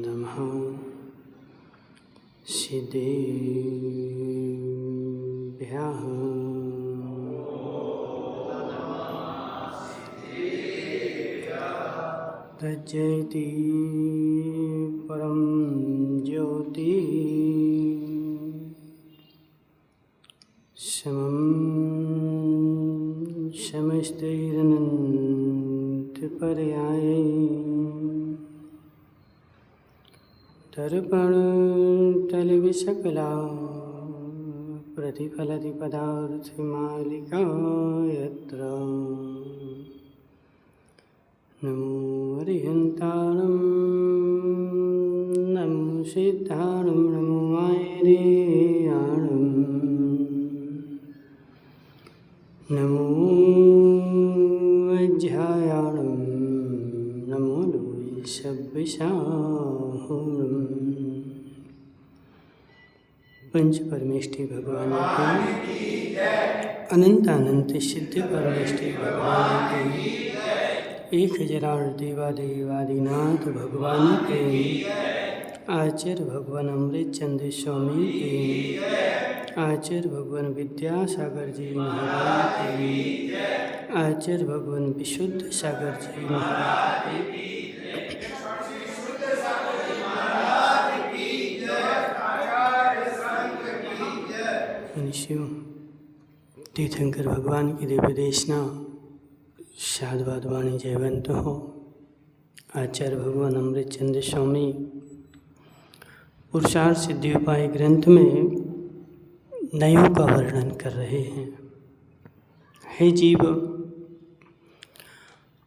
नमः सिद्धेभ्यः तज्जयति परं ज्योति समं समस्तैरनन्तपर्यायै दर्पणतलविशकला प्रतिफलति पदार्थमालिका यत्र नमो हरिहन्ताणं नमो सिद्धाणं नमो आयर्याणं नमो अध्यायाणं नमो लोहिषब्बशाहूणं। पंच परमेष्ठी भगवान की अनंत अनंत सिद्ध परमेष्ठी भगवान की 1000 देवादेवादिनाथ भगवान के आचार्य भगवान अमृतचंद स्वामी के आचार्य भगवान विद्यासागर जी महाराज के आचार्य भगवान विशुद्ध सागर जी महाराज मनुष्यों तीर्थंकर भगवान की दिव्य देशना साधुवाद वाणी जयवंत हो। आचार्य भगवान अमृतचंद स्वामी पुरुषार्थ सिद्धि उपाय ग्रंथ में नयों का वर्णन कर रहे हैं। हे जीव,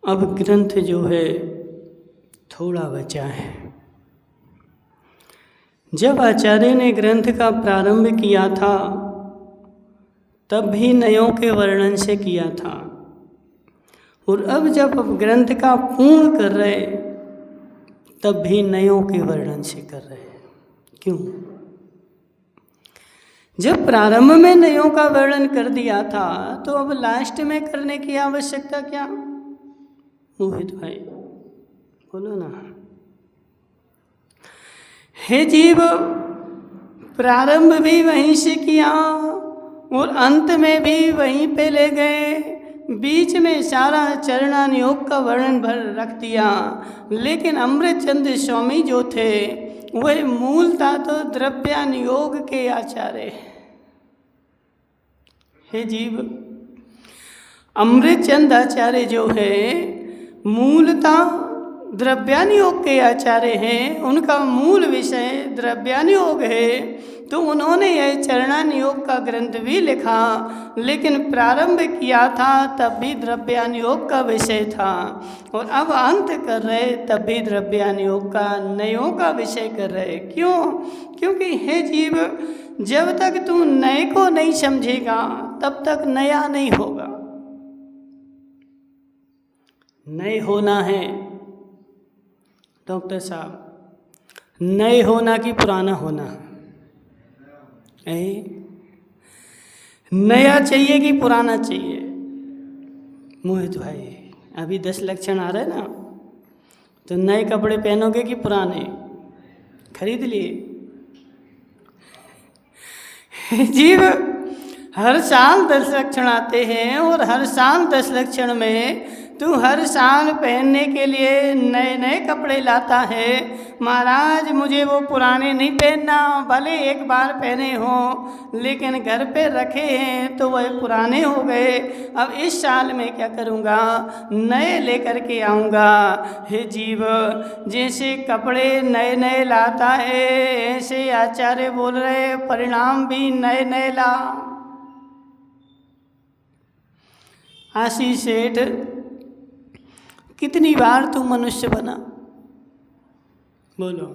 अब ग्रंथ जो है थोड़ा बचा है। जब आचार्य ने ग्रंथ का प्रारंभ किया था तब भी नयों के वर्णन से किया था, और अब जब ग्रंथ का पूर्ण कर रहे तब भी नयों के वर्णन से कर रहे हैं। क्यों? जब प्रारंभ में नयों का वर्णन कर दिया था तो अब लास्ट में करने की आवश्यकता क्या? मोहित भाई बोलो ना। हे जीव, प्रारंभ भी वहीं से किया और अंत में भी वहीं पे ले गए, बीच में सारा चरणान योग का वर्णन भर रख दिया। लेकिन अमृतचंद स्वामी जो थे वह मूलतः तो द्रव्यान योग के आचार्य। हे जीव, अमृतचंद आचार्य जो है मूलतः द्रव्यान योग के आचार्य हैं। उनका मूल विषय द्रव्यान योग है, तो उन्होंने यह चरणान योग का ग्रंथ भी लिखा, लेकिन प्रारंभ किया था तब भी द्रव्यान योग का विषय था, और अब अंत कर रहे तब भी द्रव्यान योग का नयों का विषय कर रहे। क्यों? क्योंकि हे जीव, जब तक तू नए को नहीं समझेगा तब तक नया नहीं होगा। नए होना है डॉक्टर साहब, नए होना कि पुराना होना? नया चाहिए कि पुराना चाहिए? मोहित भाई, अभी 10 लक्षण आ रहे ना, तो नए कपड़े पहनोगे कि पुराने? खरीद लिए? जीव, हर साल 10 लक्षण आते हैं, और हर साल 10 लक्षण में तू हर साल पहनने के लिए नए नए कपड़े लाता है। महाराज, मुझे वो पुराने नहीं पहनना, भले एक बार पहने हो, लेकिन घर पे रखे हैं तो वह पुराने हो गए। अब इस साल में क्या करूँगा? नए लेकर के आऊँगा। हे जीव, जैसे कपड़े नए नए लाता है, ऐसे आचार्य बोल रहे परिणाम भी नए नए ला। आशीष सेठ, कितनी बार तू मनुष्य बना? बोलो।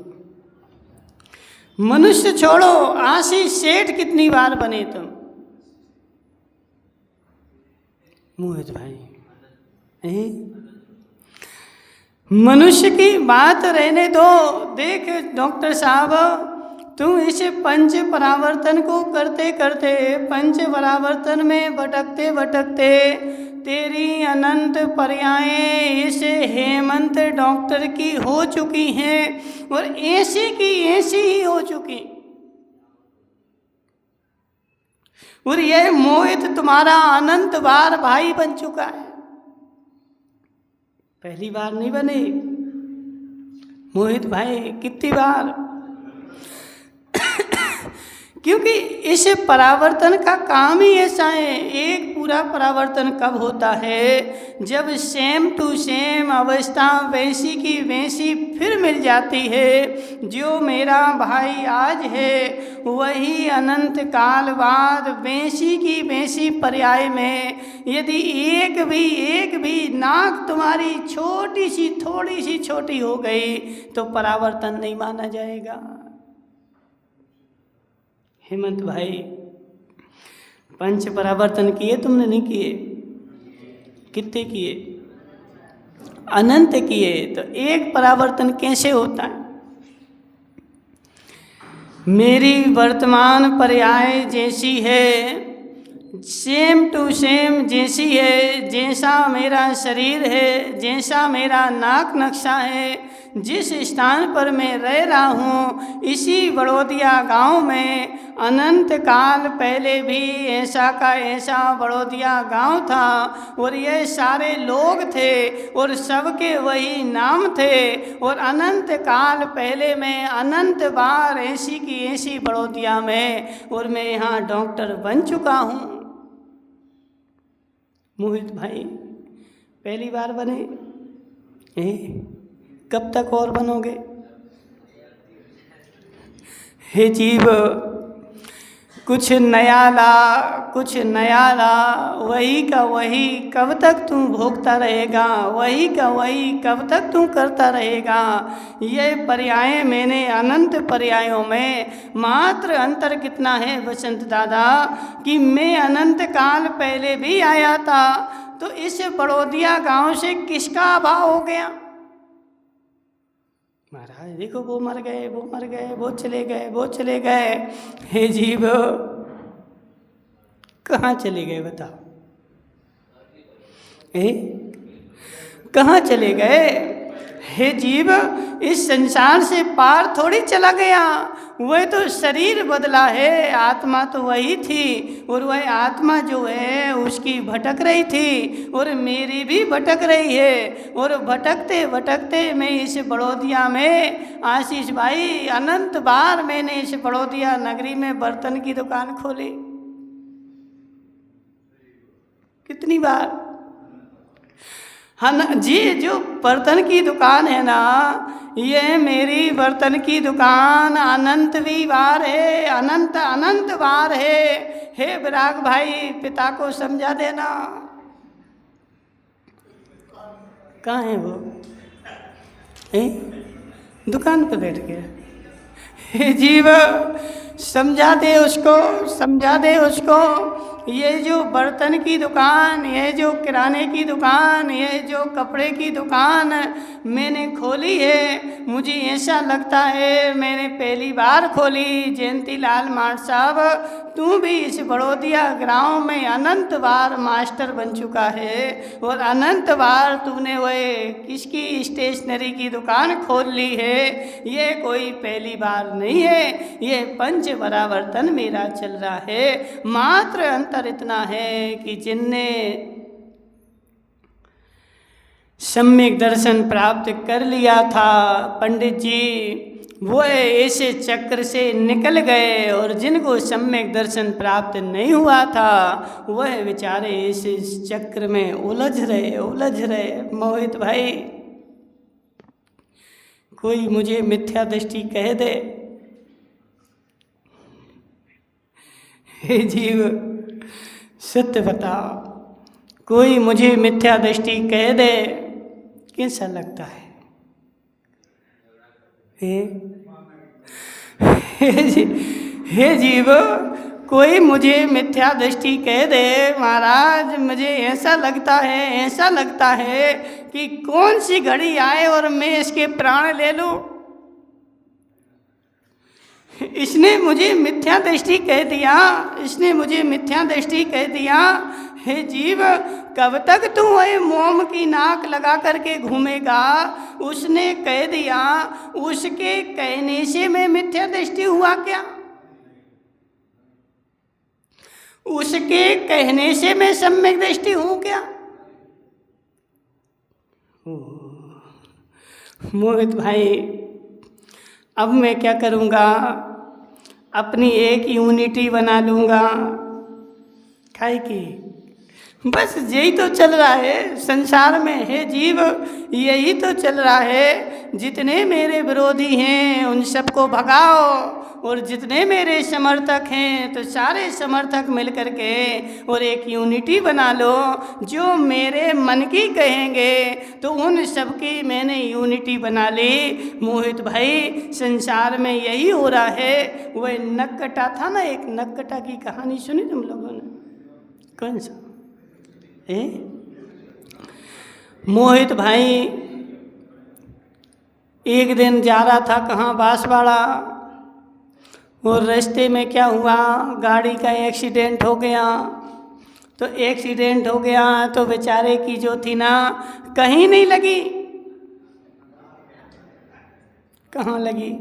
मनुष्य छोड़ो, आशीष सेठ कितनी बार बने तुम? मोहित भाई, मनुष्य की बात रहने दो। देख डॉक्टर साहब, तुम इस पंच परावर्तन को करते करते, पंच परावर्तन में भटकते भटकते तेरी अनंत पर्यायें इस हेमंत डॉक्टर की हो चुकी हैं और ऐसी की ऐसी ही हो चुकी। और यह मोहित तुम्हारा अनंत बार भाई बन चुका है, पहली बार नहीं बने मोहित भाई, कितनी बार। क्योंकि इस परावर्तन का काम ही ऐसा है। एक पूरा परावर्तन कब होता है? जब सेम टू सेम अवस्था वैसी की वैसी फिर मिल जाती है। जो मेरा भाई आज है वही अनंत काल बाद वैसी की वैसी पर्याय में, यदि एक भी नाक तुम्हारी छोटी सी थोड़ी सी छोटी हो गई तो परावर्तन नहीं माना जाएगा। हेमंत भाई, पंच परावर्तन किए तुमने? नहीं किए। कितने किए? अनंत किए। तो एक परावर्तन कैसे होता है? मेरी वर्तमान पर्याय जैसी है, सेम टू सेम जैसी है, जैसा मेरा शरीर है, जैसा मेरा नाक नक्शा है, जिस स्थान पर मैं रह रहा हूँ, इसी बड़ौदिया गांव में अनंत काल पहले भी ऐसा का ऐसा बड़ौदिया गांव था और ये सारे लोग थे और सबके वही नाम थे। और अनंत काल पहले मैं अनंत बार ऐसी की ऐसी बड़ौदिया में, और मैं यहाँ डॉक्टर बन चुका हूँ। मोहित भाई पहली बार बने, कब तक और बनोगे? हे जीव, कुछ नया ला, वही का वही कब तक तू भोगता रहेगा, वही का वही कब तक तू करता रहेगा। ये पर्याय मैंने अनंत पर्यायों में, मात्र अंतर कितना है बसंत दादा कि मैं अनंत काल पहले भी आया था, तो इस बड़ौदिया गांव से किसका अभाव हो गया? महाराज देखो, वो मर गए, वो चले गए। हे जीव, कहाँ चले गए बताओ? कहाँ चले गए? हे जीव, इस संसार से पार थोड़ी चला गया, वह तो शरीर बदला है, आत्मा तो वही थी। और वह आत्मा जो है उसकी भटक रही थी और मेरी भी भटक रही है। और भटकते भटकते मैं इस बड़ौदिया में, आशीष भाई, अनंत बार मैंने इस बड़ौदिया नगरी में बर्तन की दुकान खोली। कितनी बार? हाँ ना जी, जो बर्तन की दुकान है ना, ये मेरी बर्तन की दुकान अनंतवी बार है, अनंत बार है। हे विराग भाई, पिता को समझा देना। कहाँ है वो? दुकान पर बैठ गया। हे जीव, समझा दे उसको। ये जो बर्तन की दुकान, ये जो किराने की दुकान, ये जो कपड़े की दुकान मैंने खोली है, मुझे ऐसा लगता है मैंने पहली बार खोली। जयंती लाल माठ साहब, तू भी इस बड़ौदिया गांव में अनंत बार मास्टर बन चुका है और अनंत बार तूने वह किसकी स्टेशनरी की दुकान खोल ली है। ये कोई पहली बार नहीं है, ये पंच परावर्तन मेरा चल रहा है। मात्र अंतर इतना है कि जिनने सम्यक दर्शन प्राप्त कर लिया था पंडित जी, वो ऐसे चक्र से निकल गए, और जिनको सम्यक दर्शन प्राप्त नहीं हुआ था वह बेचारे इस चक्र में उलझ रहे। मोहित भाई, कोई मुझे मिथ्या दृष्टि कह दे। हे जीव, सत्य बताओ, कोई मुझे मिथ्या दृष्टि कह दे, कैसा लगता है? हे जीव, कोई मुझे मिथ्या दृष्टि कह दे महाराज, मुझे ऐसा लगता है कि कौन सी घड़ी आए और मैं इसके प्राण ले लूं। इसने मुझे मिथ्या दृष्टि कह दिया, इसने मुझे मिथ्या दृष्टि कह दिया। हे जीव, कब तक तू वही मोम की नाक लगा करके घूमेगा? उसने कह दिया, उसके कहने से मैं मिथ्या दृष्टि हुआ क्या? उसके कहने से मैं सम्यक दृष्टि हूं क्या? मोहित भाई, अब मैं क्या करूँगा? अपनी एक यूनिटी बना लूँगा। काहे की बस यही तो चल रहा है संसार में। हे जीव, यही तो चल रहा है। जितने मेरे विरोधी हैं उन सबको भगाओ, और जितने मेरे समर्थक हैं तो सारे समर्थक मिल कर के और एक यूनिटी बना लो। जो मेरे मन की कहेंगे तो उन सबकी मैंने यूनिटी बना ली। मोहित भाई, संसार में यही हो रहा है। वह नक्कटा था ना, एक नक्कटा की कहानी सुनी तुम लोगों ने? कौन सा? मोहित भाई एक दिन जा रहा था कहाँ, बांसवाड़ा, और रास्ते में क्या हुआ, गाड़ी का एक्सीडेंट हो गया। तो एक्सीडेंट हो गया तो बेचारे की जो थी ना, कहीं नहीं लगी। कहाँ लगी?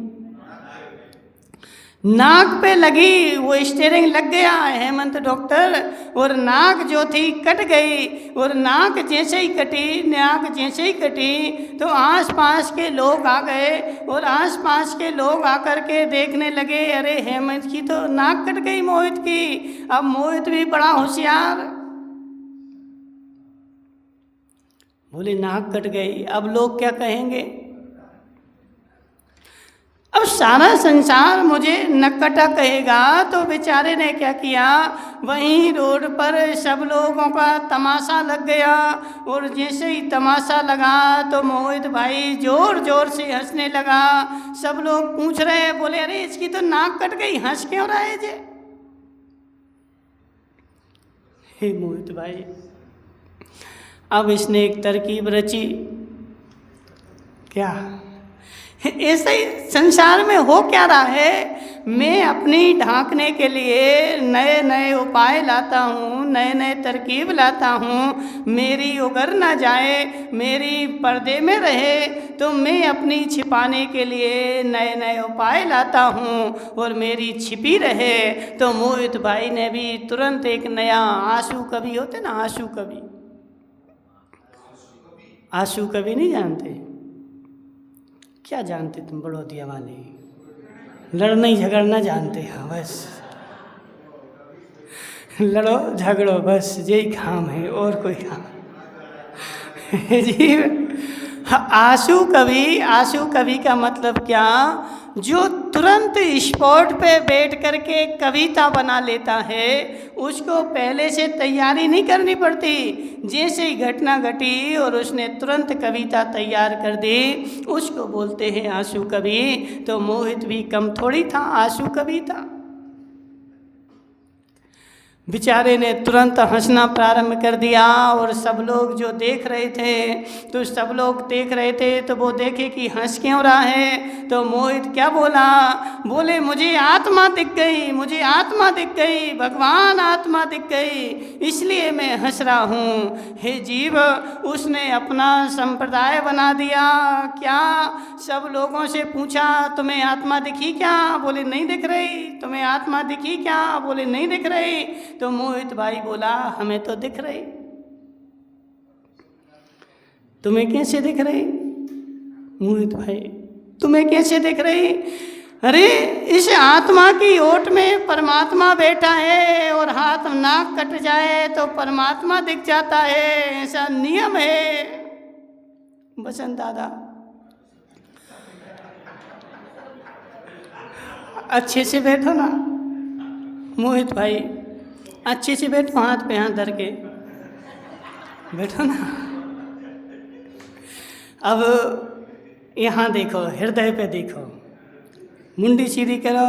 नाक पे लगी। वो स्टीयरिंग लग गया हेमंत डॉक्टर, और नाक जो थी कट गई। और नाक जैसे ही कटी, नाक जैसे ही कटी तो आसपास के लोग आ गए, और आसपास के लोग आकर के देखने लगे, अरे हेमंत की तो नाक कट गई मोहित की। अब मोहित भी बड़ा होशियार, बोले नाक कट गई, अब लोग क्या कहेंगे? अब सारा संसार मुझे नक्कटा कहेगा। तो बेचारे ने क्या किया, वहीं रोड पर सब लोगों का तमाशा लग गया। और जैसे ही तमाशा लगा तो मोहित भाई जोर जोर से हंसने लगा। सब लोग पूछ रहे हैं, बोले अरे इसकी तो नाक कट गई, हंस क्यों रहा है जे? हे मोहित भाई, अब इसने एक तरकीब रची। क्या? ऐसे ही संसार में हो क्या रहा है? मैं अपनी ढांकने के लिए नए नए उपाय लाता हूँ, नए नए तरकीब लाता हूँ। मेरी उगर ना जाए, मेरी पर्दे में रहे, तो मैं अपनी छिपाने के लिए नए नए उपाय लाता हूँ और मेरी छिपी रहे। तो मोहित भाई ने भी तुरंत एक नया आंसू कवि होते ना, आंसू कवि, आंसू कवि नहीं जानते? क्या जानते तुम बड़ौदिया वाले? लड़ना ही झगड़ना जानते हैं बस। लड़ो झगड़ो बस, यही काम है, और कोई काम जी। आंसू कवि, आंसू कवि का मतलब क्या? जो तुरंत स्पॉट पे बैठ करके कविता बना लेता है, उसको पहले से तैयारी नहीं करनी पड़ती। जैसे ही घटना घटी और उसने तुरंत कविता तैयार कर दी, उसको बोलते हैं आंसू कवि। तो मोहित भी कम थोड़ी था, आंसू कवि था। बेचारे ने तुरंत हंसना प्रारंभ कर दिया, और सब लोग जो देख रहे थे, तो सब लोग देख रहे थे तो वो देखे कि हंस क्यों रहा है। तो मोहित क्या बोला? बोले मुझे आत्मा दिख गई, मुझे आत्मा दिख गई, भगवान आत्मा दिख गई, इसलिए मैं हंस रहा हूँ। हे जीव, उसने अपना संप्रदाय बना दिया। क्या? सब लोगों से पूछा तुम्हें आत्मा दिखी क्या? बोले नहीं दिख रही। तुम्हें आत्मा दिखी क्या? बोले नहीं दिख रही। तो मोहित भाई बोला हमें तो दिख रही। तुम्हें कैसे दिख रही? मोहित भाई तुम्हें कैसे दिख रही? अरे इस आत्मा की ओट में परमात्मा बैठा है, और हाथ नाक कट जाए तो परमात्मा दिख जाता है, ऐसा नियम है। बसंत दादा अच्छे से बैठो ना। मोहित भाई अच्छे से बैठो, हाथ पे हाथ धर के बैठो ना। अब यहाँ देखो, हृदय पे देखो, मुंडी सीधी करो।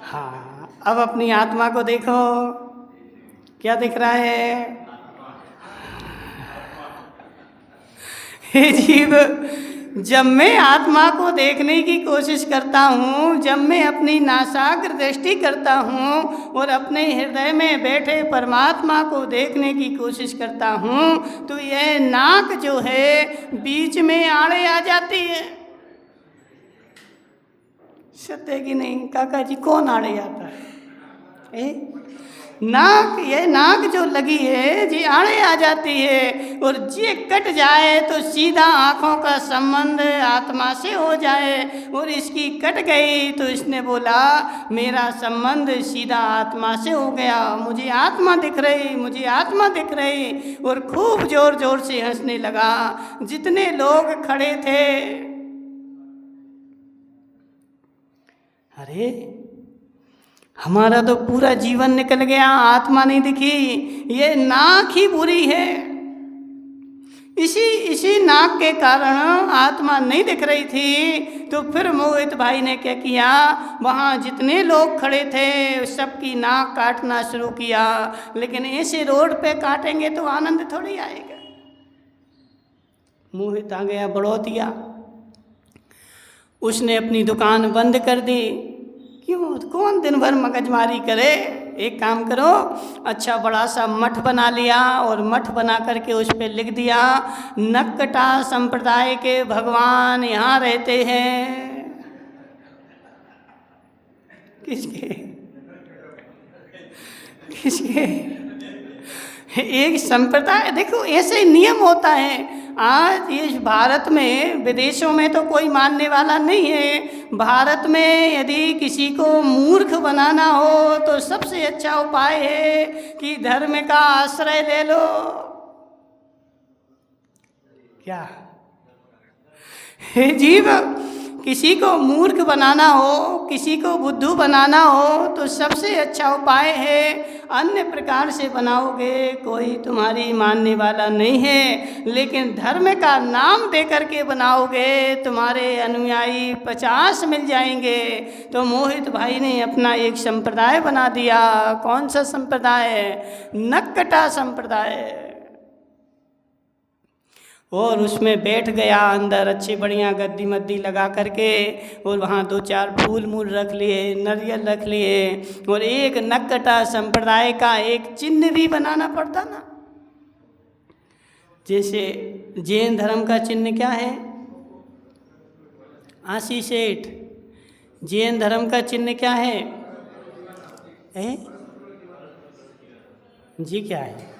हाँ, अब अपनी आत्मा को देखो, क्या दिख रहा है? हे जीव, जब मैं आत्मा को देखने की कोशिश करता हूँ, जब मैं अपनी नासाग्र दृष्टि करता हूँ और अपने हृदय में बैठे परमात्मा को देखने की कोशिश करता हूँ, तो यह नाक जो है बीच में आड़े आ जाती है। सत्य कि नहीं काका जी? कौन आड़े आता है? नाक, ये नाक जो लगी है जी आड़े आ जाती है, और ये कट जाए तो सीधा आँखों का संबंध आत्मा से हो जाए, और इसकी कट गई तो इसने बोला मेरा संबंध सीधा आत्मा से हो गया, मुझे आत्मा दिख रही, मुझे आत्मा दिख रही, और खूब जोर जोर से हंसने लगा। जितने लोग खड़े थे, अरे हमारा तो पूरा जीवन निकल गया, आत्मा नहीं दिखी, ये नाक ही बुरी है। इसी नाक के कारण आत्मा नहीं दिख रही थी। तो फिर मोहित भाई ने क्या किया, वहाँ जितने लोग खड़े थे सबकी नाक काटना शुरू किया। लेकिन ऐसे रोड पे काटेंगे तो आनंद थोड़ी आएगा। मोहित आ गया बड़ौतिया, उसने अपनी दुकान बंद कर दी। क्यों, कौन दिन भर मगजमारी करे? एक काम करो, अच्छा बड़ा सा मठ बना लिया, और मठ बना करके उस पर लिख दिया नक्कटा संप्रदाय के भगवान यहाँ रहते हैं। किसके? एक संप्रदाय, देखो ऐसे नियम होता है। आज इस भारत में, विदेशों में तो कोई मानने वाला नहीं है। भारत में यदि किसी को मूर्ख बनाना हो तो सबसे अच्छा उपाय है कि धर्म का आश्रय ले लो। क्या हे जीव, किसी को मूर्ख बनाना हो, किसी को बुद्धू बनाना हो तो सबसे अच्छा उपाय है, अन्य प्रकार से बनाओगे कोई तुम्हारी मानने वाला नहीं है। लेकिन धर्म का नाम दे करके बनाओगे, तुम्हारे अनुयायी 50 मिल जाएंगे। तो मोहित भाई ने अपना एक संप्रदाय बना दिया। कौन सा संप्रदाय? नक्कटा संप्रदाय। और उसमें बैठ गया अंदर, अच्छी बढ़िया गद्दी मद्दी लगा करके, और वहाँ 2-4 फूल मूल रख लिए, नारियल रख लिए, और एक नक्कटा संप्रदाय का एक चिन्ह भी बनाना पड़ता ना। जैसे जैन धर्म का चिन्ह क्या है? आशी सेठ। जैन धर्म का चिन्ह क्या है? जी क्या है?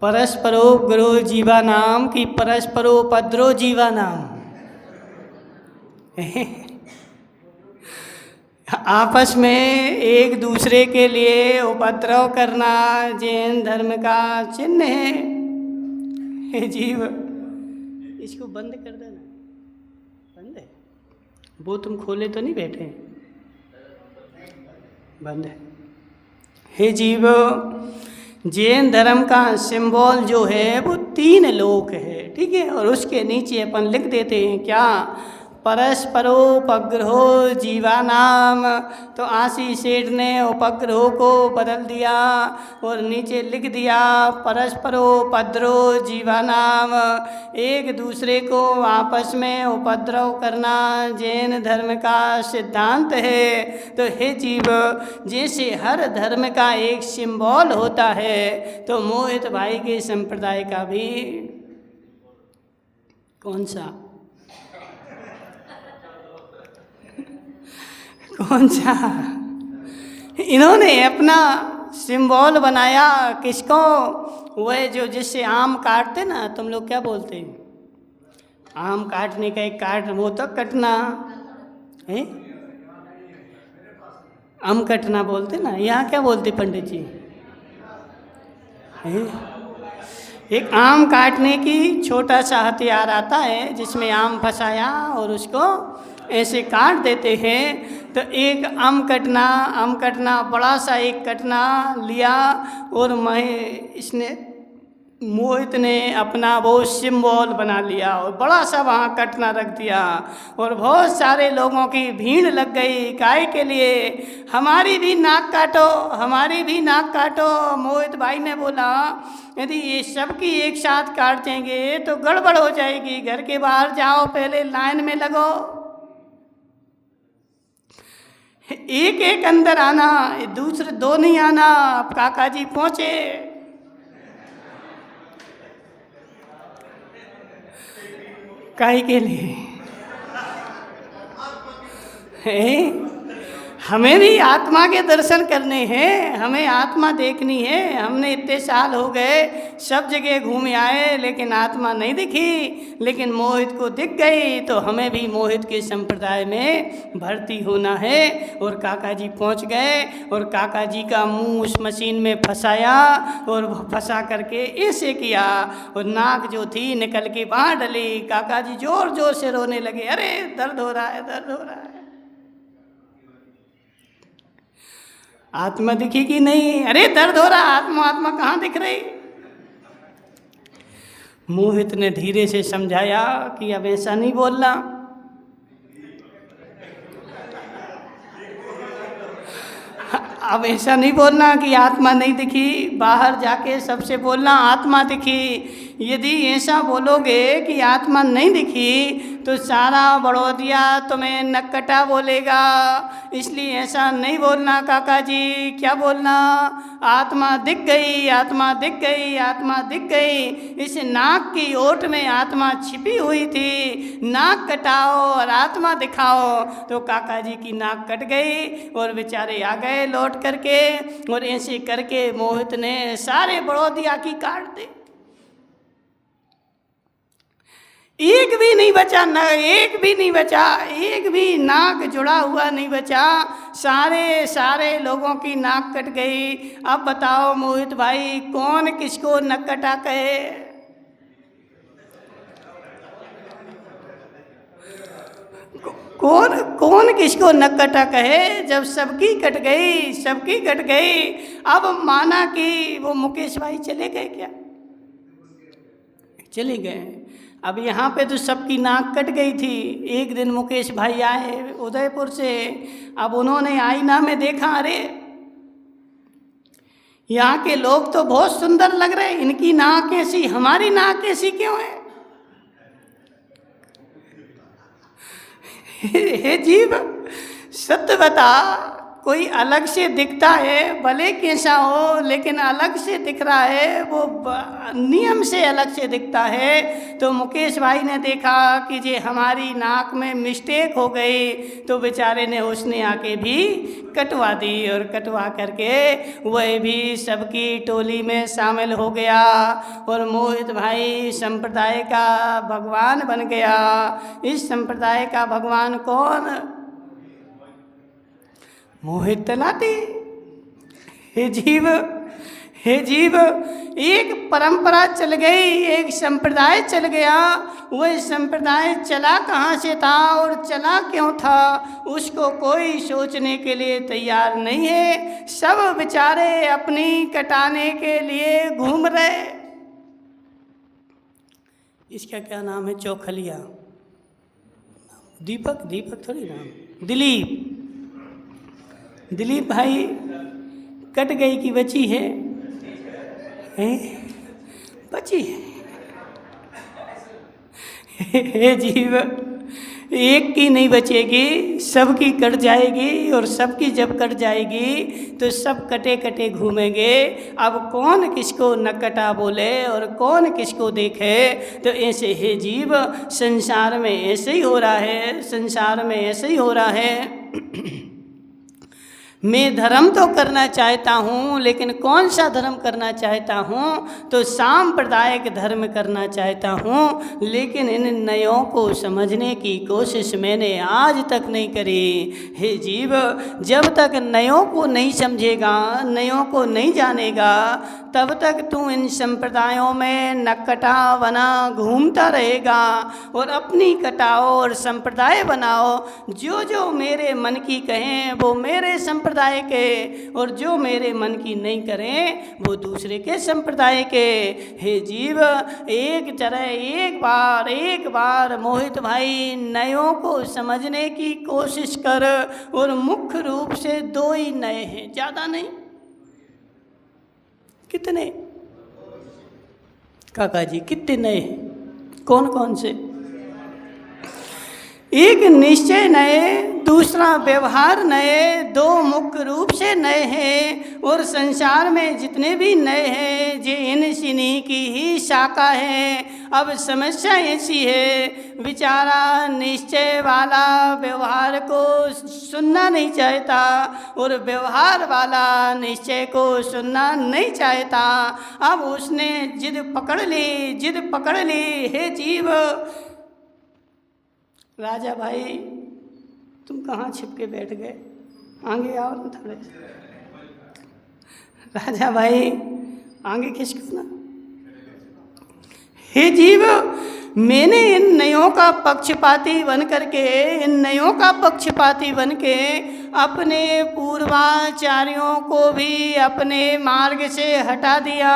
परस्परो गुरु जीवा नाम की परस्परोपद्रो जीवा नाम। आपस में एक दूसरे के लिए उपद्रव करना जैन धर्म का चिन्ह है। जीव, इसको बंद कर देना। बंद है वो? तुम खोले तो नहीं बैठे? बंद है। हे जीव, जैन धर्म का सिंबल जो है वो 3 लोक है, ठीक है। और उसके नीचे अपन लिख देते हैं क्या? परस्परोपग्रहो जीवानाम। तो आशी सेठ ने उपग्रह को बदल दिया और नीचे लिख दिया परस्परोपद्रो जीवानाम। एक दूसरे को आपस में उपद्रव करना जैन धर्म का सिद्धांत है। तो हे जीव, जैसे हर धर्म का एक सिंबल होता है, तो मोहित भाई के संप्रदाय का भी कौन सा इन्होंने अपना सिंबल बनाया। किसको? वह जो जिससे आम काटते ना, तुम लोग क्या बोलते हैं? आम काटने का एक काट, वो तो कटना है, आम कटना बोलते ना। यहाँ क्या बोलते पंडित जी? एक आम काटने की छोटा सा हथियार आता है जिसमें आम फंसाया और उसको ऐसे काट देते हैं। तो एक आम कटना बड़ा सा एक कटना लिया और इसने मोहित ने अपना वो सिंबल बना लिया और बड़ा सा वहाँ कटना रख दिया और बहुत सारे लोगों की भीड़ लग गई। काय के लिए? हमारी भी नाक काटो, हमारी भी नाक काटो। मोहित भाई ने बोला यदि ये सबकी एक साथ काट देंगे तो गड़बड़ हो जाएगी, घर के बाहर जाओ, पहले लाइन में लगो, एक एक अंदर आना, दूसरे दो नहीं आना। अब काका जी पहुँचे, काहे के लिए? हमें भी आत्मा के दर्शन करने हैं, हमें आत्मा देखनी है। हमने इतने साल हो गए, सब जगह घूम आए, लेकिन आत्मा नहीं दिखी। लेकिन मोहित को दिख गई, तो हमें भी मोहित के संप्रदाय में भर्ती होना है। और काका जी पहुंच गए और काका जी का मुंह उस मशीन में फंसाया और फंसा करके ऐसे किया और नाक जो थी निकल के बाहर डली। काका जी जोर जोर से रोने लगे, अरे दर्द हो रहा है, दर्द हो रहा है। आत्मा दिखी कि नहीं? अरे दर्द हो रहा, आत्मा आत्मा कहाँ दिख रही? मोहित ने धीरे से समझाया कि अब ऐसा नहीं बोलना, अब ऐसा नहीं बोलना कि आत्मा नहीं दिखी। बाहर जाके सबसे बोलना आत्मा दिखी। यदि ऐसा बोलोगे कि आत्मा नहीं दिखी तो सारा बड़ौदिया तुम्हें नक्कटा बोलेगा। इसलिए ऐसा नहीं बोलना काका जी। क्या बोलना? आत्मा दिख गई, आत्मा दिख गई, आत्मा दिख गई। इस नाक की ओट में आत्मा छिपी हुई थी, नाक कटाओ और आत्मा दिखाओ। तो काका जी की नाक कट गई और बेचारे आ गए लौट करके। और ऐसे करके मोहित ने सारे बड़ौदिया की काट दी, एक भी नहीं बचा, न एक भी नहीं बचा, एक भी नाक जुड़ा हुआ नहीं बचा। सारे सारे लोगों की नाक कट गई। अब बताओ मोहित भाई, कौन किसको नक्कटा कहे? कौन किसको नक्कटा कहे? जब सबकी कट गई, सबकी कट गई। अब माना कि वो मुकेश भाई चले गए, क्या चले गए? अब यहाँ पे तो सबकी नाक कट गई थी। एक दिन मुकेश भाई आए उदयपुर से। अब उन्होंने आईना में देखा, अरे यहाँ के लोग तो बहुत सुंदर लग रहे, इनकी नाक ऐसी, हमारी नाक ऐसी क्यों है? हे जीव, सत्य बता, कोई अलग से दिखता है, भले कैसा हो, लेकिन अलग से दिख रहा है, वो नियम से अलग से दिखता है। तो मुकेश भाई ने देखा कि ये हमारी नाक में मिस्टेक हो गई, तो बेचारे ने उसने आके भी कटवा दी। और कटवा करके वह भी सबकी टोली में शामिल हो गया और मोहित भाई संप्रदाय का भगवान बन गया। इस संप्रदाय का भगवान कौन? मोहित तलाटी। हे जीव, हे जीव, एक परंपरा चल गई, एक संप्रदाय चल गया। वह संप्रदाय चला कहाँ से था और चला क्यों था, उसको कोई सोचने के लिए तैयार नहीं है। सब बेचारे अपनी कटाने के लिए घूम रहे। इसका क्या नाम है? चौखलिया। दीपक, दीपक थोड़ी नाम, दिलीप। दिलीप भाई कट गई कि बची है? बची है। हे जीव, एक की नहीं बचेगी, सबकी कट जाएगी। और सबकी जब कट जाएगी तो सब कटे कटे घूमेंगे। अब कौन किसको नकटा बोले और कौन किसको देखे? तो ऐसे हे जीव, संसार में ऐसे ही हो रहा है, संसार में ऐसे ही हो रहा है। मैं धर्म तो करना चाहता हूँ, लेकिन कौन सा धर्म करना चाहता हूँ? तो सांप्रदायिक धर्म करना चाहता हूँ। लेकिन इन नयों को समझने की कोशिश मैंने आज तक नहीं करी। हे जीव, जब तक नयों को नहीं समझेगा, नयों को नहीं जानेगा, तब तक तू इन संप्रदायों में नकटा बना घूमता रहेगा। और अपनी कटाओ और संप्रदाय बनाओ, जो जो मेरे मन की कहें वो मेरे संप्रदाय के, और जो मेरे मन की नहीं करें वो दूसरे के संप्रदाय के। हे जीव, एक बार मोहित भाई नयों को समझने की कोशिश कर। और मुख्य रूप से 2 ही नए हैं, ज़्यादा नहीं। कितने काका जी, कितने नए हैं? कौन कौन से? एक निश्चय नए, दूसरा व्यवहार नए, 2 मुख्य रूप से नए हैं। और संसार में जितने भी नए हैं जे इन सिनी की ही शाखा है। अब समस्या ऐसी है, बेचारा निश्चय वाला व्यवहार को सुनना नहीं चाहता, और व्यवहार वाला निश्चय को सुनना नहीं चाहता। अब उसने जिद पकड़ ली। हे जीव, राजा भाई तुम कहाँ छिप के बैठ गए? आगे आओ ना थोड़े। राजा भाई आगे खिसको ना। हे जीव, मैंने इन नयों का पक्षपाती बन के अपने पूर्वाचार्यों को भी अपने मार्ग से हटा दिया।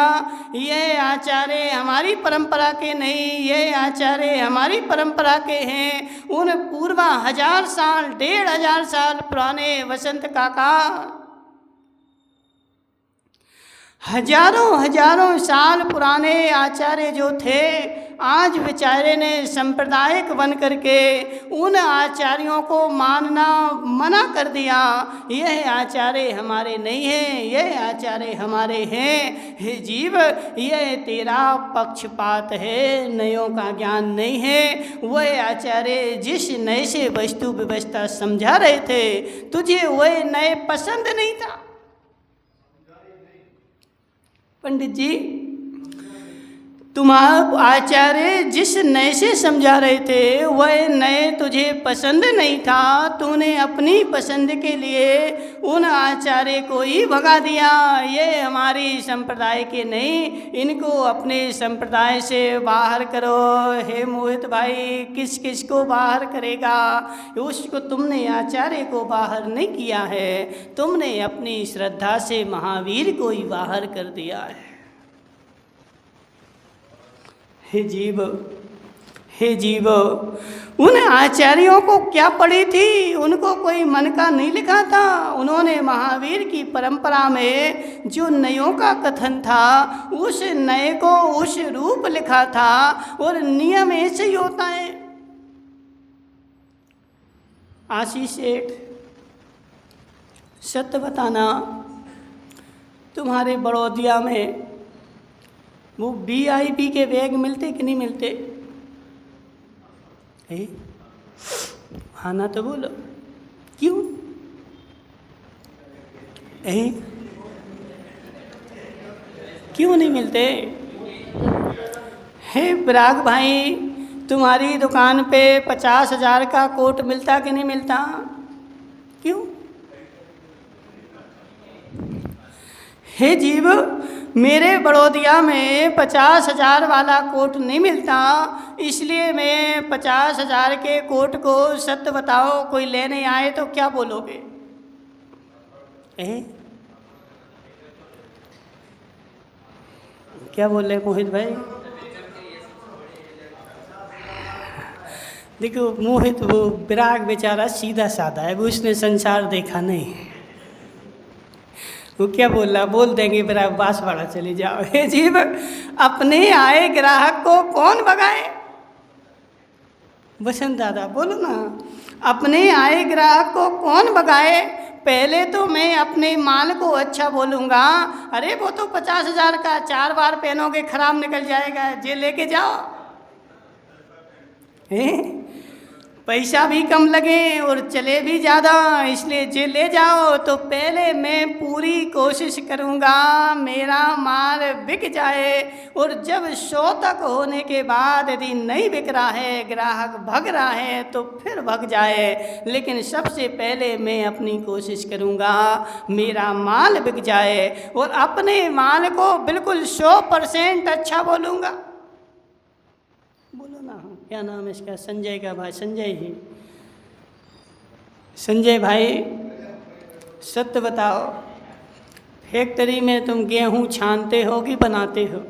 ये आचार्य हमारी परंपरा के नहीं, ये आचार्य हमारी परंपरा के हैं। उन पूर्वा 1000 साल 1500 साल पुराने वसंत काका, हजारों साल पुराने आचार्य जो थे, आज बेचारे ने सांप्रदायिक बन करके उन आचार्यों को मानना मना कर दिया। यह आचार्य हमारे नहीं हैं, यह आचार्य हमारे हैं। हे जीव, यह तेरा पक्षपात है, नयों का ज्ञान नहीं है। वह आचार्य जिस नए से वस्तु व्यवस्था समझा रहे थे, तुझे वह नए पसंद नहीं था। पंडित जी, तुम्हारा आचार्य जिस नए से समझा रहे थे वह नए तुझे pसंद नहीं था। तूने अपनी पसंद के लिए उन आचार्य को ही भगा दिया। ये हमारी संप्रदाय के नहीं, इनको अपने संप्रदाय से बाहर करो। हे मोहित भाई, किस किस को बाहर करेगा? उसको तुमने आचार्य को बाहर नहीं किया है, तुमने अपनी श्रद्धा से महावीर को ही बाहर कर दिया है। हे जीव, उन आचार्यों को क्या पड़ी थी? उनको कोई मन का नहीं लिखा था। उन्होंने महावीर की परंपरा में जो नयों का कथन था, उस नए को उस रूप लिखा था। और नियम ऐसे ही होता है। आशीष सेठ, सत्य बताना, तुम्हारे बड़ौदिया में वो VIP के बैग मिलते कि नहीं मिलते? हाँ ना तो बोलो, क्यों? क्यों नहीं मिलते? हे पराग भाई, तुम्हारी दुकान पे 50,000 का कोट मिलता कि नहीं मिलता? क्यों? हे जीव, मेरे बड़ौदिया में 50,000 वाला कोट नहीं मिलता, इसलिए मैं 50,000 के कोट को सत्य बताओ कोई लेने आए तो क्या बोलोगे? क्या बोल रहे मोहित भाई? देखो मोहित, वो विराग बेचारा सीधा साधा है, वो उसने संसार देखा नहीं है। वो क्या बोल रहा, बोल देंगे मेरा बांसवाड़ा चले जाओ। हे जीव, अपने आए ग्राहक को कौन भगाए? बसंत दादा बोलो ना, अपने आए ग्राहक को कौन भगाए? पहले तो मैं अपने माल को अच्छा बोलूँगा, अरे वो तो 50,000 का 4 बार पहनोगे खराब निकल जाएगा, जे लेके जाओ। पैसा भी कम लगे और चले भी ज़्यादा, इसलिए जे ले जाओ तो पहले मैं पूरी कोशिश करूँगा मेरा माल बिक जाए, और जब 100 तक होने के बाद यदि नहीं बिक रहा है, ग्राहक भग रहा है तो फिर भग जाए, लेकिन सबसे पहले मैं अपनी कोशिश करूँगा मेरा माल बिक जाए और अपने माल को बिल्कुल 100% अच्छा बोलूँगा। बोलो ना, क्या नाम है इसका? संजय का भाई, संजय ही। संजय भाई सत्य बताओ, फैक्ट्री में तुम गेहूं छानते हो कि बनाते हो?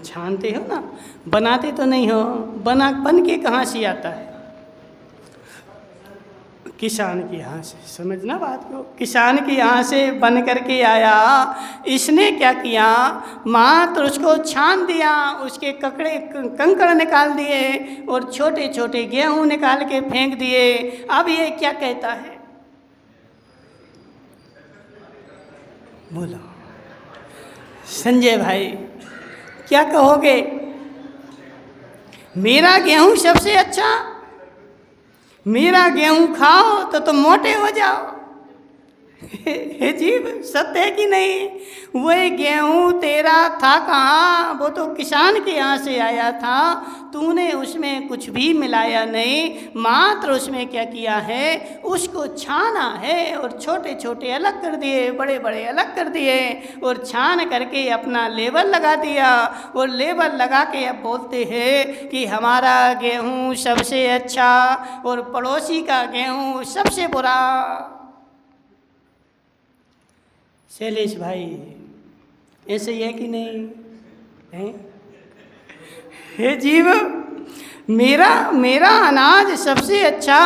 छानते हो ना, बनाते तो नहीं हो। बन के कहाँ से आता है? किसान के यहाँ से। समझना बात को, किसान के यहाँ से बन करके आया। इसने क्या किया, मात्र उसको छान दिया, उसके ककड़े कंकड़ निकाल दिए और छोटे छोटे गेहूं निकाल के फेंक दिए। अब ये क्या कहता है? बोलो संजय भाई, क्या कहोगे? मेरा गेहूं सबसे अच्छा, मेरा गेहूं खाओ तो तुम मोटे हो जाओ। हे जीव, सत्य है कि नहीं? वही गेहूं तेरा था कहाँ? वो तो किसान के यहाँ से आया था। तूने उसमें कुछ भी मिलाया नहीं, मात्र उसमें क्या किया है, उसको छाना है और छोटे छोटे अलग कर दिए, बड़े बड़े अलग कर दिए और छान करके अपना लेबल लगा दिया। और लेबल लगा के अब बोलते हैं कि हमारा गेहूं सबसे अच्छा और पड़ोसी का गेहूं सबसे बुरा। शैलेश भाई, ऐसे ही है कि नहीं है? हे जीव, मेरा अनाज सबसे अच्छा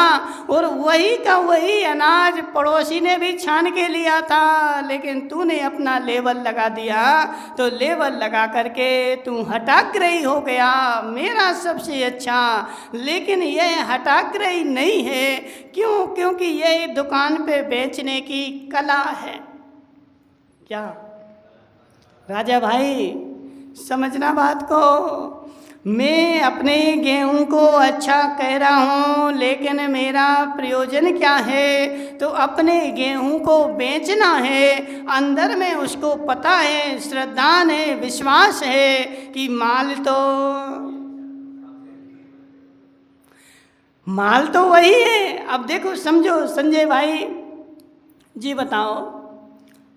और वही का वही अनाज पड़ोसी ने भी छान के लिया था, लेकिन तूने अपना लेबल लगा दिया। तो लेबल लगा करके तू हठाग्रही हो गया, मेरा सबसे अच्छा। लेकिन यह हठाग्रही नहीं है। क्यों? क्योंकि यह दुकान पे बेचने की कला है। क्या राजा भाई, समझना बात को। मैं अपने गेहूं को अच्छा कह रहा हूँ, लेकिन मेरा प्रयोजन क्या है? तो अपने गेहूं को बेचना है। अंदर में उसको पता है, श्रद्धा है, विश्वास है कि माल तो वही है। अब देखो, समझो संजय भाई जी, बताओ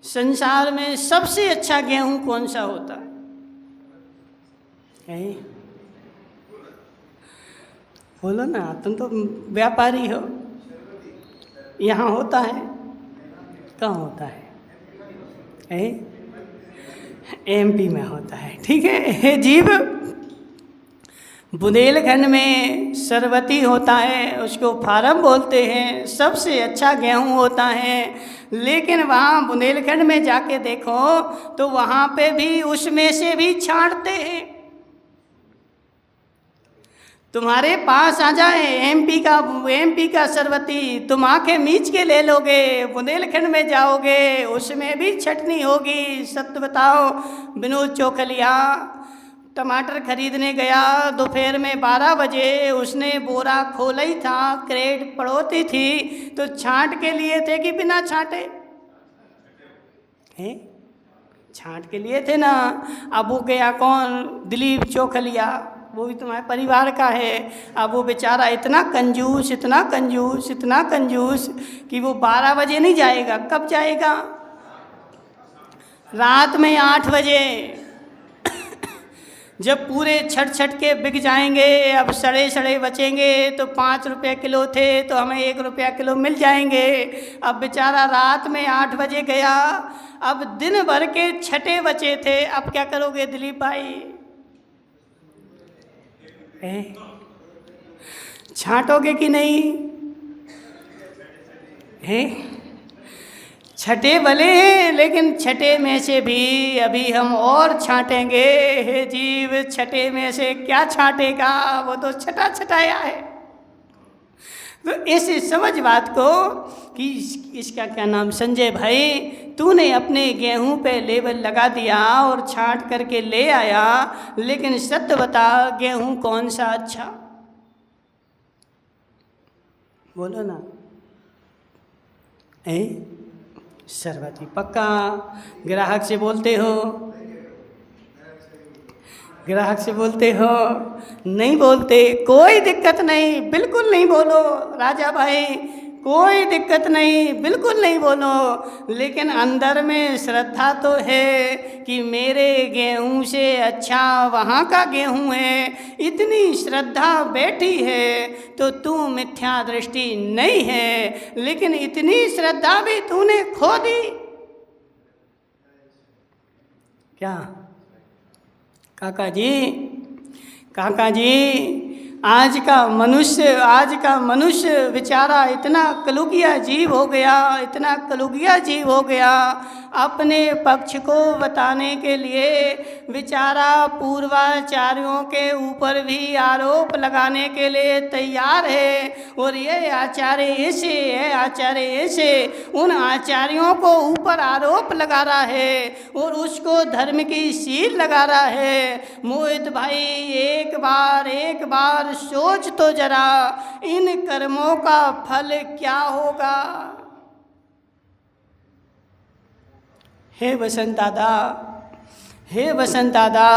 संसार में सबसे अच्छा गेहूं कौन सा होता है? बोलो ना, तुम तो व्यापारी हो। यहाँ होता है? कहाँ होता है? एमपी में होता है। ठीक है। हे जीव, बुंदेलखंड में सरवती होता है, उसको फार्म बोलते हैं, सबसे अच्छा गेहूं होता है। लेकिन वहाँ बुंदेलखंड में जाके देखो तो वहाँ पे भी उसमें से भी छांटते हैं। तुम्हारे पास आ जाए एमपी का सरवती, तुम आंखें मीच के ले लोगे। बुंदेलखंड में जाओगे, उसमें भी छटनी होगी। सत्य बताओ, विनोद चौखलिया टमाटर खरीदने गया, दोपहर में 12 बजे उसने बोरा खोला ही था, क्रेट पड़ोती थी, तो छांट के लिए थे कि बिना छांटे? हैं? छांट के लिए थे ना। अब वो गया कौन? दिलीप चौखलिया, वो भी तुम्हारे परिवार का है। अब वो बेचारा इतना कंजूस, इतना कंजूस, इतना कंजूस कि वो 12 बजे नहीं जाएगा। कब जाएगा? रात में 8 बजे, जब पूरे छट के बिक जाएंगे। अब सड़े बचेंगे तो 5 रुपये किलो थे तो हमें 1 रुपया किलो मिल जाएंगे। अब बेचारा रात में 8 बजे गया, अब दिन भर के छठे बचे थे। अब क्या करोगे दिलीप भाई? छांटोगे कि नहीं? है छठे भले हैं, लेकिन छठे में से भी अभी हम और छांटेंगे। हे जीव, छठे में से क्या छांटेगा? वो तो छटाया है। तो ऐसे समझ बात को कि इसका क्या नाम, संजय भाई, तूने अपने गेहूं पे लेबल लगा दिया और छांट करके ले आया, लेकिन सत्य बता, गेहूं कौन सा अच्छा? बोलो ना। ए सरबती पक्का ग्राहक से बोलते हो? ग्राहक से बोलते हो? नहीं बोलते, कोई दिक्कत नहीं, बिल्कुल नहीं बोलो राजा भाई, कोई दिक्कत नहीं, बिल्कुल नहीं बोलो। लेकिन अंदर में श्रद्धा तो है कि मेरे गेहूं से अच्छा वहाँ का गेहूं है, इतनी श्रद्धा बैठी है तो तू मिथ्या दृष्टि नहीं है, लेकिन इतनी श्रद्धा भी तूने खो दी। क्या काका जी, काका जी, आज का मनुष्य बेचारा इतना कलुगिया जीव हो गया, इतना कलुगिया जीव हो गया, अपने पक्ष को बताने के लिए बेचारा पूर्वाचार्यों के ऊपर भी आरोप लगाने के लिए तैयार है। और ये आचार्य ऐसे है, आचार्य ऐसे, उन आचार्यों को ऊपर आरोप लगा रहा है और उसको धर्म की सील लगा रहा है। मोहित भाई एक बार सोच तो जरा, इन कर्मों का फल क्या होगा। हे वसंत दादा, हे वसंत दादा,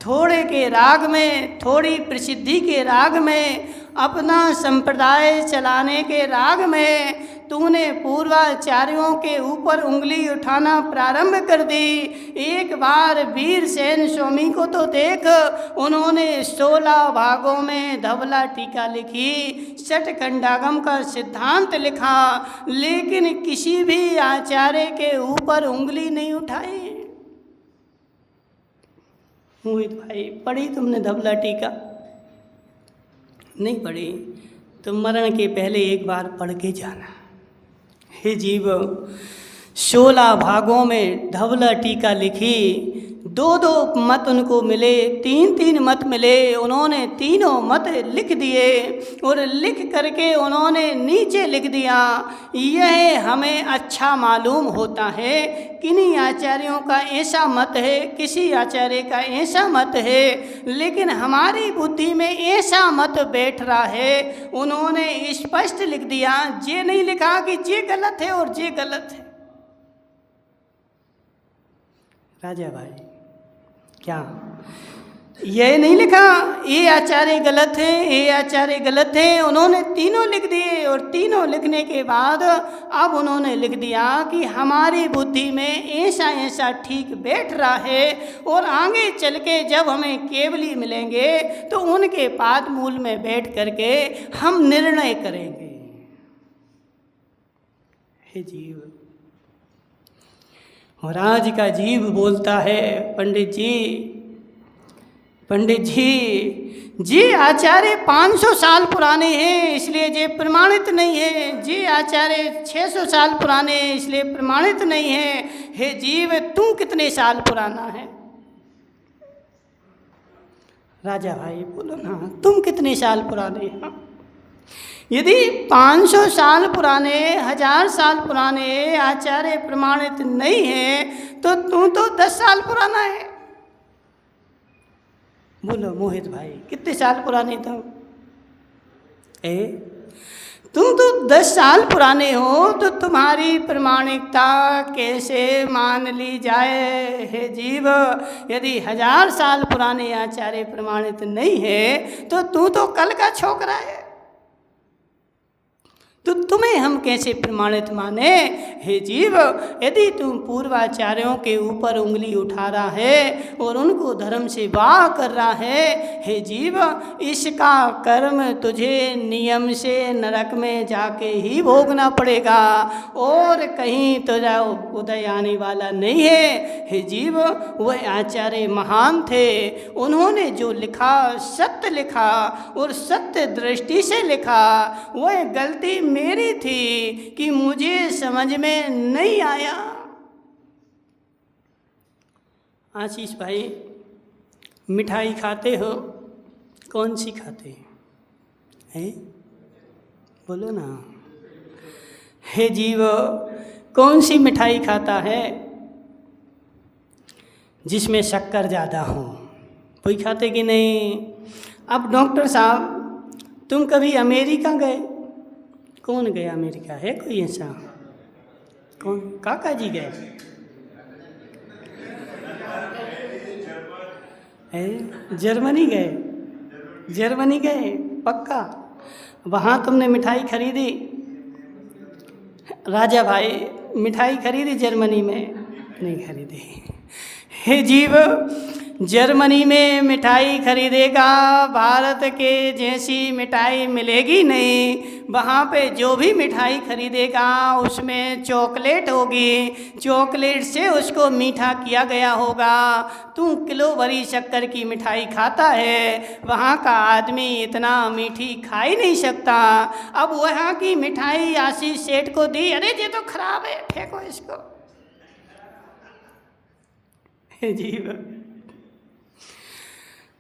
थोड़े के राग में, थोड़ी प्रसिद्धि के राग में, अपना संप्रदाय चलाने के राग में तूने पूर्वाचार्यों के ऊपर उंगली उठाना प्रारंभ कर दी। एक बार वीरसेन स्वामी को तो देख, उन्होंने 16 भागों में धवला टीका लिखी, षटखंडागम का सिद्धांत लिखा, लेकिन किसी भी आचार्य के ऊपर उंगली नहीं उठाई। मोहित भाई पढ़ी तुमने धवला टीका? नहीं पढ़ी? तो मरण के पहले एक बार पढ़ के जाना। हे जीव, 16 भागों में धवला टीका लिखी, 2-2 मत उनको मिले, 3-3 मत मिले, उन्होंने तीनों मत लिख दिए और लिख करके उन्होंने नीचे लिख दिया, यह हमें अच्छा मालूम होता है, किन्हीं आचार्यों का ऐसा मत है, किसी आचार्य का ऐसा मत है, लेकिन हमारी बुद्धि में ऐसा मत बैठ रहा है। उन्होंने स्पष्ट लिख दिया, ये नहीं लिखा कि ये गलत है और ये गलत है। राजा भाई क्या ये नहीं लिखा ये आचार्य गलत है, ये आचार्य गलत है? उन्होंने तीनों लिख दिए और तीनों लिखने के बाद अब उन्होंने लिख दिया कि हमारी बुद्धि में ऐसा ऐसा ठीक बैठ रहा है और आगे चल के जब हमें केवली मिलेंगे तो उनके पाद मूल में बैठ करके हम निर्णय करेंगे। हे जीव, और आज का जीव बोलता है, पंडित जी आचार्य 500 साल पुराने हैं इसलिए ये प्रमाणित नहीं है, जी आचार्य 600 साल पुराने हैं इसलिए प्रमाणित नहीं है। हे जीव, तू कितने साल पुराना है? राजा भाई बोलो ना, तुम कितने साल पुराने हैं? यदि 500 साल पुराने, 1000 साल पुराने आचार्य प्रमाणित नहीं है तो तू तो 10 साल पुराना है। बोलो मोहित भाई, कितने साल पुराने तुम? तुम तो 10 साल पुराने हो तो तुम्हारी प्रमाणिकता कैसे मान ली जाए? हे जीव, यदि 1000 साल पुराने आचार्य प्रमाणित नहीं है तो तू तो कल का छोकरा है, तो तुम्हें हम कैसे प्रमाणित माने? हे जीव, यदि तुम पूर्वाचार्यों के ऊपर उंगली उठा रहा है और उनको धर्म से वाह कर रहा है, हे जीव, इसका कर्म तुझे नियम से नरक में जाके ही भोगना पड़ेगा और कहीं तुझा उदय आने वाला नहीं है। हे जीव, वह आचार्य महान थे, उन्होंने जो लिखा सत्य लिखा और सत्य दृष्टि से लिखा। वह गलती मेरी थी कि मुझे समझ में नहीं आया। आशीष भाई, मिठाई खाते हो? कौन सी खाते हैं? बोलो ना। हे जीव, कौन सी मिठाई खाता है? जिसमें शक्कर ज़्यादा हो, कोई खाते कि नहीं? अब डॉक्टर साहब, तुम कभी अमेरिका गए? कौन गया अमेरिका? है कोई ऐसा? कौन? काका जी गए? जर्मनी गए? जर्मनी गए पक्का? वहाँ तुमने मिठाई खरीदी? राजा भाई मिठाई खरीदी जर्मनी में? नहीं खरीदी। हे जीव, जर्मनी में मिठाई खरीदेगा, भारत के जैसी मिठाई मिलेगी नहीं। वहाँ पे जो भी मिठाई खरीदेगा उसमें चॉकलेट होगी, चॉकलेट से उसको मीठा किया गया होगा। तू किलो भरी शक्कर की मिठाई खाता है, वहाँ का आदमी इतना मीठी खा ही नहीं सकता। अब वहाँ की मिठाई आशीष सेठ को दी, अरे ये तो खराब है, फेंको इसको। जीव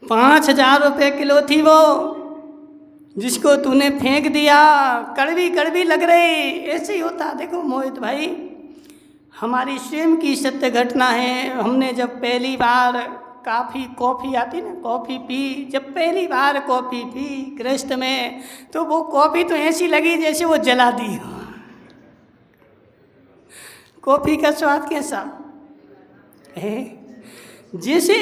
5,000 रुपये किलो थी वो, जिसको तूने फेंक दिया। कड़वी कड़वी लग रही। ऐसे ही होता। देखो मोहित भाई, हमारी स्वयं की सत्य घटना है। हमने जब पहली बार कॉफ़ी आती ना, कॉफ़ी पी, जब पहली बार कॉफ़ी पी गृहस्थ में, तो वो कॉफ़ी तो ऐसी लगी जैसे वो जला दी हो। कॉफ़ी का स्वाद कैसा है? जैसे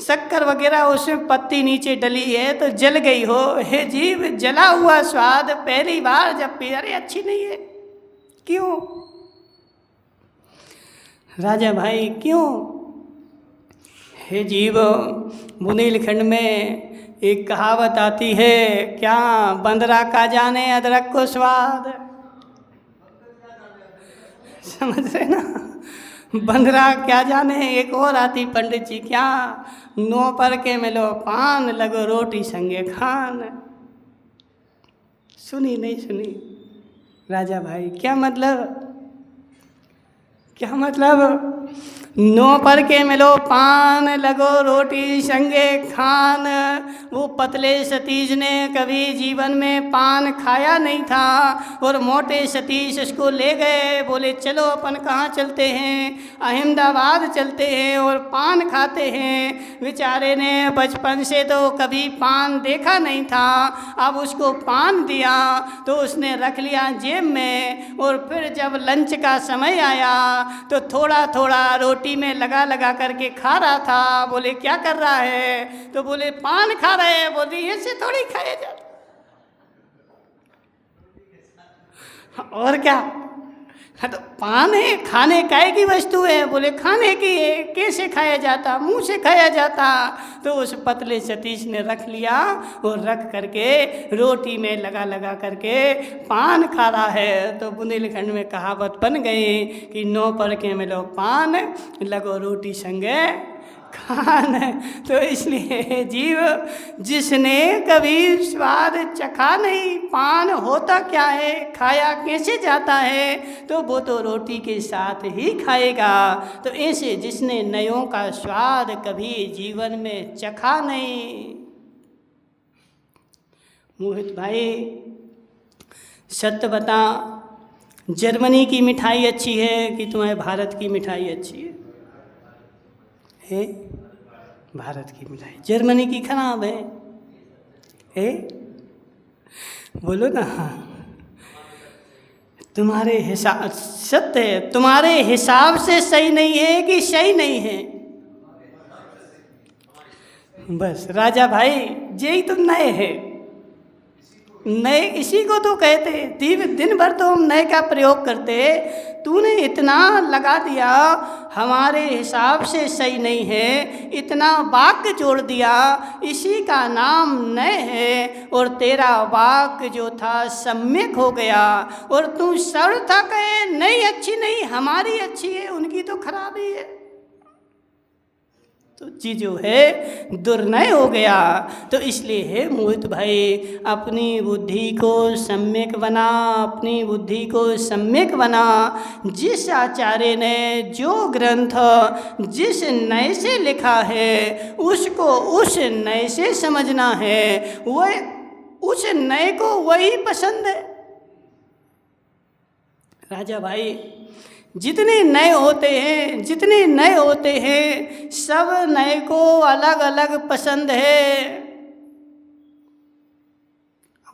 शक्कर वगैरह उसमें पत्ती नीचे डली है तो जल गई हो। हे जीव, जला हुआ स्वाद पहली बार जब पी, अरे अच्छी नहीं है। क्यों राजा भाई, क्यों? हे जीव, बुंदेलखंड में एक कहावत आती है, क्या बंदरा का जाने अदरक को स्वाद। समझ रहे ना? बंदरा क्या जाने। एक और आती पंडित जी, क्या नो पर के मिलो पान, लगो रोटी संगे खान। सुनी नहीं सुनी राजा भाई? क्या मतलब? क्या मतलब? नो पर के मिलो पान, लगो रोटी संगे खान। वो पतले सतीश ने कभी जीवन में पान खाया नहीं था, और मोटे सतीश उसको ले गए। बोले चलो अपन कहाँ चलते हैं? अहमदाबाद चलते हैं और पान खाते हैं। बेचारे ने बचपन से तो कभी पान देखा नहीं था। अब उसको पान दिया तो उसने रख लिया जेब में, और फिर जब लंच का समय आया तो थोड़ा थोड़ा रोटी में लगा लगा करके खा रहा था। बोले क्या कर रहा है? तो बोले पान खा रहे हैं। बोले ऐसे थोड़ी खाया जाता, और क्या? तो पान है, खाने काय की वस्तु है। बोले खाने की है। कैसे खाया जाता? मुंह से खाया जाता। तो उस पतले सतीश ने रख लिया, और रख करके रोटी में लगा लगा करके पान खा रहा है। तो बुंदेलखंड में कहावत बन गई कि नो पर के मिलो पान, लगो रोटी संगे खान। तो इसलिए जीव, जिसने कभी स्वाद चखा नहीं, पान होता क्या है, खाया कैसे जाता है, तो वो तो रोटी के साथ ही खाएगा। तो ऐसे जिसने नयों का स्वाद कभी जीवन में चखा नहीं। मोहित भाई सत्य बता, जर्मनी की मिठाई अच्छी है कि तुम्हारे भारत की मिठाई अच्छी है? भारत की मिठाई, जर्मनी की खराब है? बोलो ना। तुम्हारे हिसाब सत्य है, तुम्हारे हिसाब से सही नहीं है कि सही नहीं है? बस राजा भाई, यही तुम नए हैं। नए इसी को तो कहते, दिन भर तो हम नए का प्रयोग करते। तूने इतना लगा दिया, हमारे हिसाब से सही नहीं है, इतना वाक्य जोड़ दिया, इसी का नाम नए है। और तेरा वाक्य जो था सम्यक हो गया, और तू सर्व था कहे नहीं अच्छी नहीं, हमारी अच्छी है, उनकी तो खराबी है। तो चीज जो है दुर्नय हो गया। तो इसलिए है मोहित भाई, अपनी बुद्धि को सम्यक बना, अपनी बुद्धि को सम्यक बना। जिस आचार्य ने जो ग्रंथ जिस नय से लिखा है, उसको उस नय से समझना है। वह उस नय को वही पसंद है। राजा भाई, जितने नए होते हैं सब नए को अलग अलग पसंद है।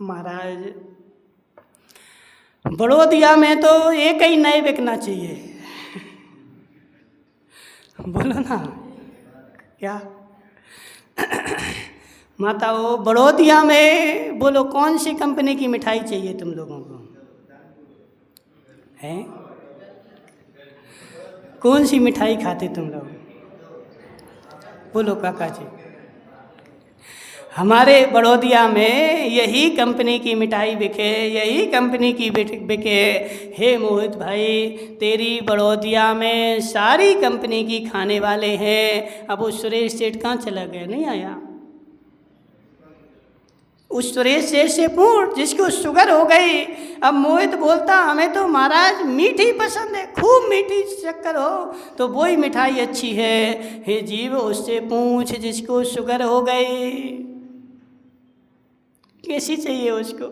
महाराज बड़ौदिया में तो एक ही नए बिकना चाहिए। बोलो ना क्या माताओं, बड़ौदिया में बोलो कौन सी कंपनी की मिठाई चाहिए तुम लोगों को? हैं? कौन सी मिठाई खाते तुम लोग? बोलो काका जी। हमारे बड़ौदिया में यही कंपनी की मिठाई बिके, यही कंपनी की बिके। हे मोहित भाई, तेरी बड़ौदिया में सारी कंपनी की खाने वाले हैं। अब वो सुरेश सेठ कहाँ चला गया? नहीं आया? उस सुरेश सेठ से पूछ जिसको शुगर हो गई। अब मोहित बोलता हमें तो महाराज मीठी पसंद है, खूब मीठी शक्कर हो तो वही मिठाई अच्छी है। हे जीव, उससे पूछ जिसको शुगर हो गई कैसी चाहिए उसको?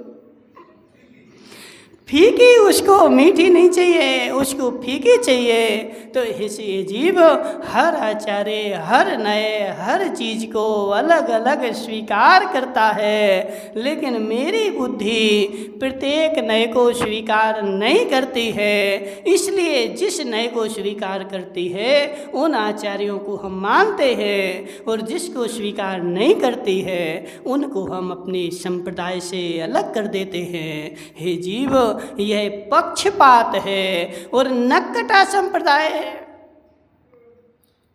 फीकी, उसको मीठी नहीं चाहिए, उसको फीकी चाहिए। तो इसी जीव हर आचार्य, हर नए, हर चीज़ को अलग अलग स्वीकार करता है, लेकिन मेरी बुद्धि प्रत्येक नए को स्वीकार नहीं करती है। इसलिए जिस नए को स्वीकार करती है उन आचार्यों को हम मानते हैं, और जिसको स्वीकार नहीं करती है उनको हम अपने संप्रदाय से अलग कर देते हैं। हे जीव, यह पक्षपात है और नक्कटा संप्रदाय है।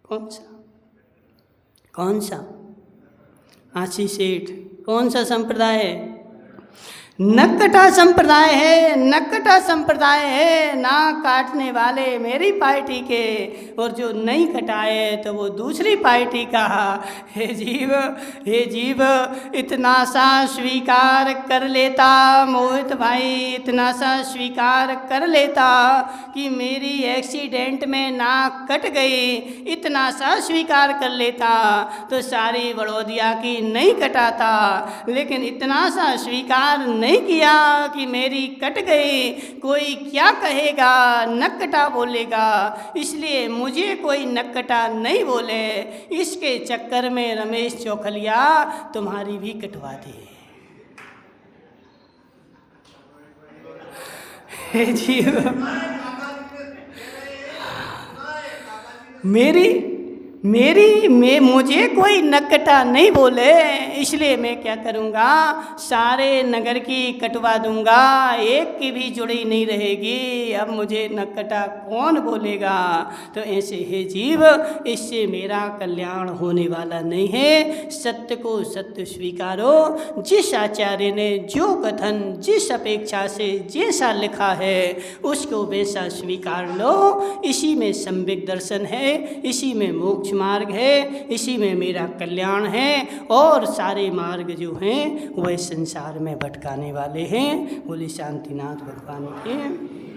कौन सा? कौन सा? आशीष सेठ, कौन सा संप्रदाय है? नक्कटा संप्रदाय है। नक्कटा संप्रदाय है। ना काटने वाले मेरी पार्टी के, और जो नहीं कटाए तो वो दूसरी पार्टी का। हे जीव, हे जीव, इतना सा स्वीकार कर लेता मोहित भाई, इतना सा स्वीकार कर लेता कि मेरी एक्सीडेंट में नाक कट गई, इतना सा स्वीकार कर लेता तो सारी बड़ौदिया की नहीं कटाता। लेकिन इतना सा स्वीकार नहीं किया कि मेरी कट गई, कोई क्या कहेगा, नक्कटा बोलेगा। इसलिए मुझे कोई नक्कटा नहीं बोले। इसके चक्कर में रमेश चौखलिया तुम्हारी भी कटवा दे। जी, मुझे कोई नक्कटा नहीं बोले, इसलिए मैं क्या करूँगा, सारे नगर की कटवा दूँगा, एक की भी जुड़ी नहीं रहेगी। अब मुझे नक्कटा कौन बोलेगा? तो ऐसे हे जीव, इससे मेरा कल्याण होने वाला नहीं है। सत्य को सत्य स्वीकारो। जिस आचार्य ने जो कथन, जिस अपेक्षा से जैसा लिखा है उसको वैसा स्वीकार लो। इसी में सम्यक दर्शन है, इसी में मोक्ष मार्ग है, इसी में मेरा कल्याण है। और सारे मार्ग जो हैं वह संसार में भटकाने वाले हैं। बोले शांतिनाथ भगवान के।